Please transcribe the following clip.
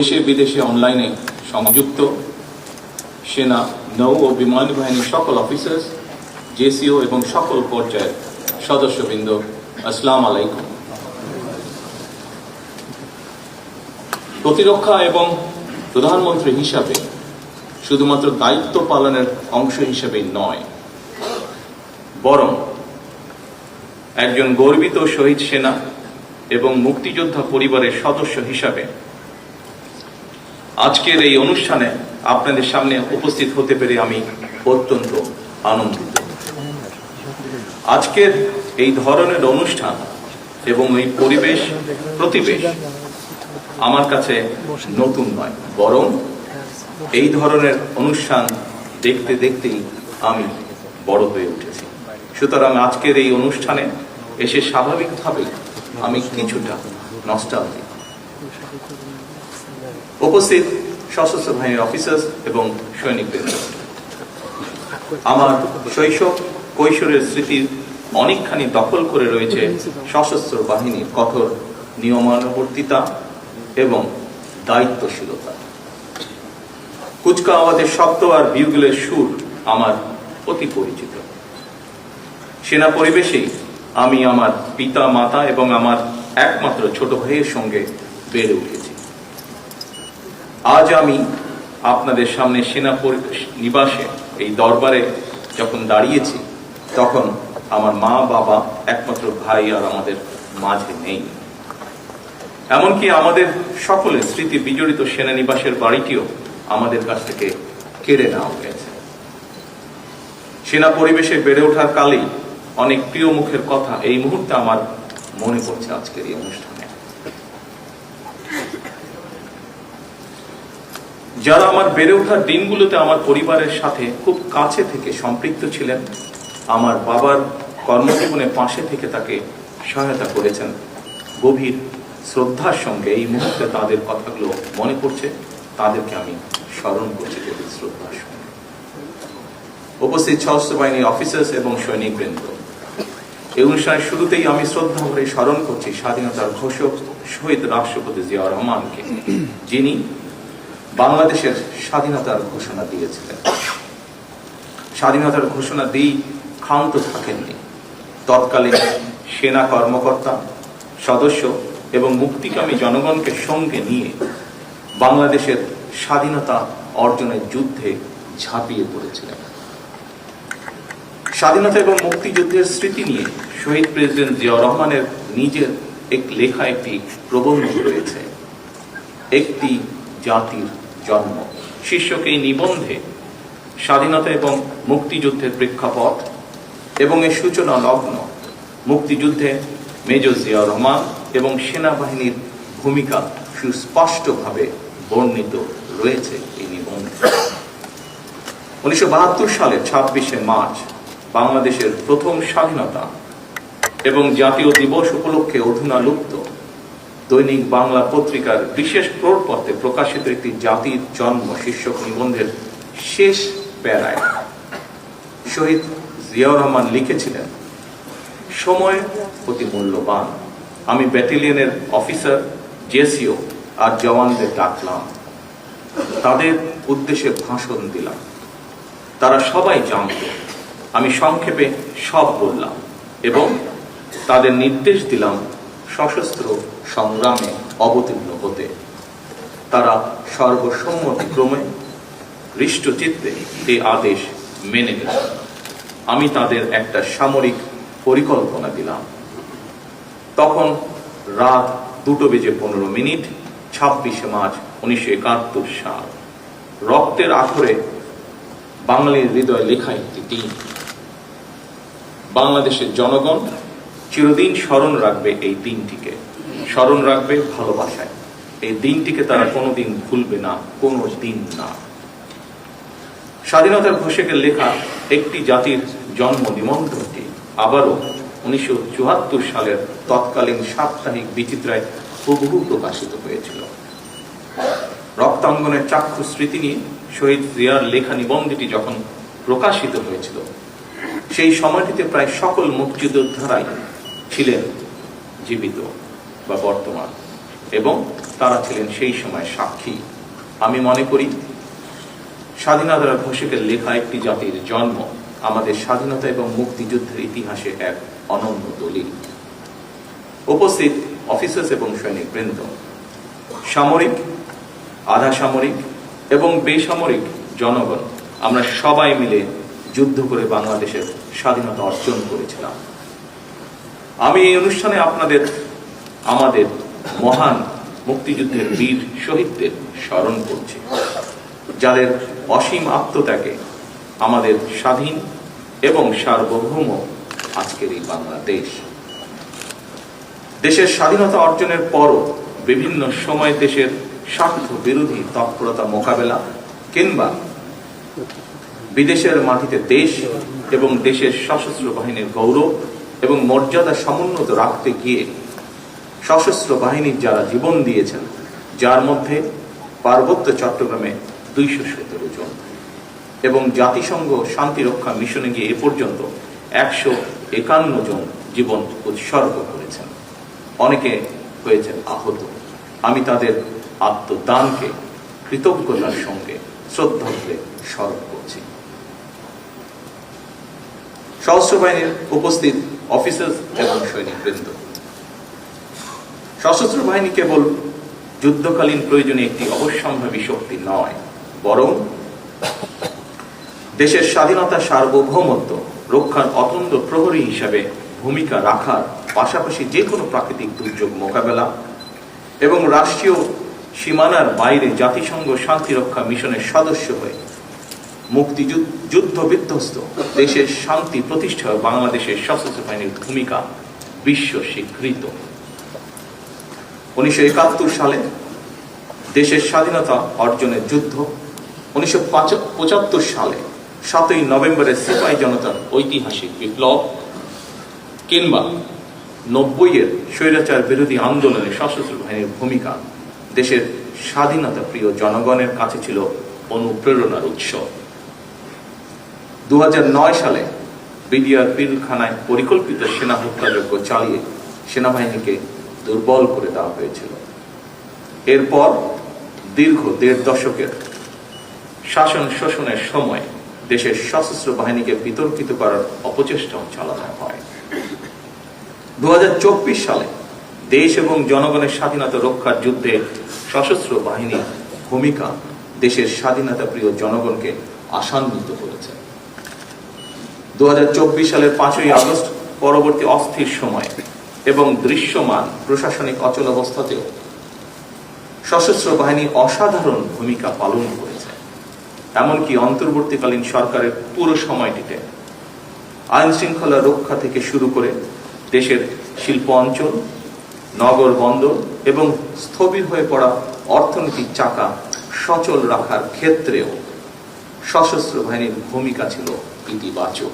দেশে বিদেশে অনলাইনে সংযুক্ত সেনা, নৌ ও বিমান বাহিনীর সকল অফিসার্স, জেসিও এবং সকল পর্যায়ের সদস্যবৃন্দ, আসসালামু আলাইকুম। প্রতিরক্ষা এবং প্রধানমন্ত্রী হিসাবে শুধুমাত্র দায়িত্ব পালনের অংশ হিসেবেই নয়, বরং একজন গর্বিত শহীদ সেনা এবং মুক্তিযোদ্ধা পরিবারের সদস্য হিসাবে আজকের এই অনুষ্ঠানে আপনাদের সামনে উপস্থিত হতে পেরে আমি অত্যন্ত আনন্দিত। আজকের এই ধরনের অনুষ্ঠান এবং এই প্রতিবেশ আমার কাছে নতুন নয়, বরং এই ধরনের অনুষ্ঠান দেখতে দেখতেই আমি বড় হয়ে উঠেছি। সুতরাং আজকের এই অনুষ্ঠানে এসে স্বাভাবিকভাবেই আমি কিছুটা নস্টালজিক। উপস্থিত সশস্ত্র বাহিনীর অফিসার্স এবং সৈনিকবৃন্দ, আমার শৈশব কৈশোরের স্মৃতির অনেকখানি দখল করে রয়েছে সশস্ত্র বাহিনীর কঠোর নিয়মানুবর্তিতা এবং দায়িত্বশীলতা। কুচকাওয়াজের শব্দ আর বিউগলের সুর আমার অতি পরিচিত। সেনা পরিবেশেই আমি আমার পিতা, মাতা এবং আমার একমাত্র ছোট ভাইয়ের সঙ্গে বেড়ে উঠেছি। আজ আমি আপনাদের সামনে সেনা নিবাসে এই দরবারে যখন দাঁড়িয়েছি, তখন আমার মা, বাবা, একমাত্র ভাই আর আমাদের মাঝে নেই। এমনকি আমাদের সকলের স্মৃতি বিজড়িত সেনানিবাসের বাড়িটিও আমাদের কাছ থেকে কেড়ে নেওয়া হয়েছে। সেনা পরিবেশে বেড়ে ওঠার কালেই অনেক প্রিয় মুখের কথা এই মুহূর্তে আমার মনে পড়ছে আজকের এই অনুষ্ঠানে। যারা আমার বেড়ে ওঠার দিনগুলোতে আমার পরিবারের সাথে খুব কাছে থেকে সম্পৃক্ত ছিলেন, আমার বাবার কর্মজীবনে পাশে থেকে তাকে সহায়তা করেছেন, গভীর শ্রদ্ধার সঙ্গে এই মুহূর্তে তাদের কথাগুলো মনে পড়ছে, তাদেরকে আমি স্মরণ করছি গভীর শ্রদ্ধার সঙ্গে। উপস্থিত সশস্ত্র বাহিনীর অফিসার্স এবং সৈনিকবৃন্দ, এই অনুষ্ঠানের শুরুতেই আমি শ্রদ্ধা ভরে স্মরণ করছি স্বাধীনতার ঘোষক শহীদ রাষ্ট্রপতি জিয়াউর রহমানকে, যিনি বাংলাদেশের স্বাধীনতার ঘোষণা দিয়েছিলেন। স্বাধীনতার ঘোষণা দিয়েই ক্ষান্ত থাকেননি। তৎকালীন সেনা কর্মকর্তা, সদস্য এবং মুক্তিকামী জনগণকে সঙ্গে নিয়ে বাংলাদেশের স্বাধীনতা অর্জনের যুদ্ধে ঝাঁপিয়ে পড়েছিলেন। স্বাধীনতা এবং মুক্তিযুদ্ধের স্মৃতি নিয়ে শহীদ প্রেসিডেন্ট জিয়াউর রহমানের নিজের লেখা একটি প্রবন্ধ রয়েছে, একটি জাতির জন্ম শীর্ষক এই নিবন্ধে স্বাধীনতা এবং মুক্তিযুদ্ধের প্রেক্ষাপট এবং এর সূচনা লগ্ন, মুক্তিযুদ্ধে মেজর জিয়াউর রহমান এবং সেনাবাহিনীর ভূমিকা সুস্পষ্টভাবে বর্ণিত রয়েছে এই নিবন্ধে। 1972 সালের 26শে মার্চ বাংলাদেশের প্রথম স্বাধীনতা এবং জাতীয় দিবস উপলক্ষে অধুনা লুপ্ত দৈনিক বাংলা পত্রিকার বিশেষ প্রপত্রে প্রকাশিত একটি জাতির জন্ম শীর্ষক নিবন্ধের শেষ প্যারায় শহীদ জিয়াউর রহমান লিখেছিলেন, সময় অতি মূল্যবান। আমি ব্যাটালিয়নের অফিসার, জেসিও আর জওয়ানদের ডাকলাম, তাদের উদ্দেশ্যে ভাষণ দিলাম। তারা সবাই জানত। আমি সংক্ষেপে সব বললাম এবং তাদের নির্দেশ দিলাম সশস্ত্র সংগ্রামে অবতীর্ণ হতে। তারা সর্বসম্মতিক্রমে হৃষ্টচিত্তে এই আদেশ মেনে নিল। আমি তাদের একটা সামরিক পরিকল্পনা দিলাম। তখন রাত 2:15, 26শে মার্চ 1971 সাল। রক্তের আখরে বাঙালির হৃদয় লেখা একটি দিন। বাংলাদেশের জনগণ চিরদিন স্মরণ রাখবে এই দিনটিকে, স্মরণ রাখবে ভালোবাসায়। এই দিনটিকে তারা কোনোদিন ভুলবে না, কোনো দিন না। স্বাধীনতার ঘোষকের লেখা একটি জাতির জন্ম নিবন্ধটি আবারও 1974 সালের তৎকালীন সাপ্তাহিক বিচিত্রায় হুবহু প্রকাশিত হয়েছিল। রক্তাঙ্গনের চাক্ষু স্মৃতি নিয়ে শহীদ জিয়ার লেখা নিবন্ধটি যখন প্রকাশিত হয়েছিল, সেই সময়টিতে প্রায় সকল মুক্তিযোদ্ধারাই ছিলেন জীবিত বা বর্তমান। এবং তারা ছিলেন সেই সময় সাক্ষী। আমি মনে করি স্বাধীনতার ঘোষকের লেখা একটি জাতির জন্ম আমাদের স্বাধীনতা এবং মুক্তিযুদ্ধের ইতিহাসে এক অনন্য দলিল। উপস্থিত অফিসার্স এবং সৈনিকবৃন্দ, সামরিক, আধা সামরিক এবং বেসামরিক জনগণ, আমরা সবাই মিলে যুদ্ধ করে বাংলাদেশের স্বাধীনতা অর্জন করেছিলাম। আমি এই অনুষ্ঠানে আমাদের মহান মুক্তিযুদ্ধের বীর শহীদদের স্মরণ করছি, যাদের অসীম আত্মত্যাগে আমাদের স্বাধীন এবং সার্বভৌম আজকের এই বাংলাদেশ। দেশের স্বাধীনতা অর্জনের পরও বিভিন্ন সময় দেশের স্বার্থ বিরোধী তৎপরতা মোকাবেলা কিংবা বিদেশের মাটিতে দেশ এবং দেশের সশস্ত্র বাহিনীর গৌরব এবং মর্যাদা সমুন্নত রাখতে গিয়ে সশস্ত্র বাহিনীর যারা জীবন দিয়েছেন, যার মধ্যে পার্বত্য চট্টগ্রামে 217 জন এবং জাতিসংঘ শান্তিরক্ষা মিশনে গিয়ে এ পর্যন্ত 151 জন জীবন উৎসর্গ করেছেন, অনেকে হয়েছেন আহত। আমি তাদের আত্মদানকে কৃতজ্ঞতার সঙ্গে শ্রদ্ধা করে স্মরণ করছি। সশস্ত্র বাহিনীর উপস্থিত অফিসার এবং সৈনিকবৃন্দ, সশস্ত্র বাহিনী কেবল যুদ্ধকালীন প্রয়োজনে একটি অবশ্যম্ভাবী শক্তি নয়, বরং দেশের স্বাধীনতা সার্বভৌমত্ব রক্ষার অতন্দ্র প্রহরী হিসাবে ভূমিকা রাখার পাশাপাশি যে কোনো প্রাকৃতিক দুর্যোগ মোকাবেলা এবং রাষ্ট্রীয় সীমানার বাইরে জাতিসংঘ শান্তিরক্ষা মিশনের সদস্য হয়ে মুক্তিযুদ্ধ বিধ্বস্ত দেশের শান্তি প্রতিষ্ঠায় বাংলাদেশের সশস্ত্র বাহিনীর ভূমিকা বিশ্ব স্বীকৃত। 1971 সালে দেশের স্বাধীনতা অর্জনের যুদ্ধ, 1975 সালে 7ই নভেম্বরের সিপাহী জনতার ঐতিহাসিক বিপ্লব কিংবা 90-এর স্বৈরাচার বিরোধী আন্দোলনে সশস্ত্র বাহিনীর ভূমিকা দেশের স্বাধীনতা প্রিয় জনগণের কাছে ছিল অনুপ্রেরণার উৎস। 2009 সালে বিডিআর পিলখানায় পরিকল্পিত সেনা হত্যাযজ্ঞ চালিয়ে সেনাবাহিনীকে দুর্বল করে দেওয়া হয়েছিল। এরপর দীর্ঘ 1.5 দশকের শাসন শোষণের সময় দেশের সশস্ত্র বাহিনীকে বিতর্কিত করার অপচেষ্টাও চালানো হয়। 2024 সালে দেশ এবং জনগণের স্বাধীনতা রক্ষার যুদ্ধে সশস্ত্র বাহিনীর ভূমিকা দেশের স্বাধীনতা প্রিয় জনগণকে আশান্বিত করেছে। 2024 সালের 5ই আগস্ট পরবর্তী অস্থির সময় এবং দৃশ্যমান প্রশাসনিক অচলাবস্থাতেও সশস্ত্র বাহিনী অসাধারণ ভূমিকা পালন করেছে। এমনকি অন্তর্বর্তীকালীন সরকারের পুরো সময়টিতে আইন শৃঙ্খলা রক্ষা থেকে শুরু করে দেশের শিল্প অঞ্চল, নগর বন্দর এবং স্থবির হয়ে পড়া অর্থনীতির চাকা সচল রাখার ক্ষেত্রেও সশস্ত্র বাহিনীর ভূমিকা ছিল ইতিবাচক।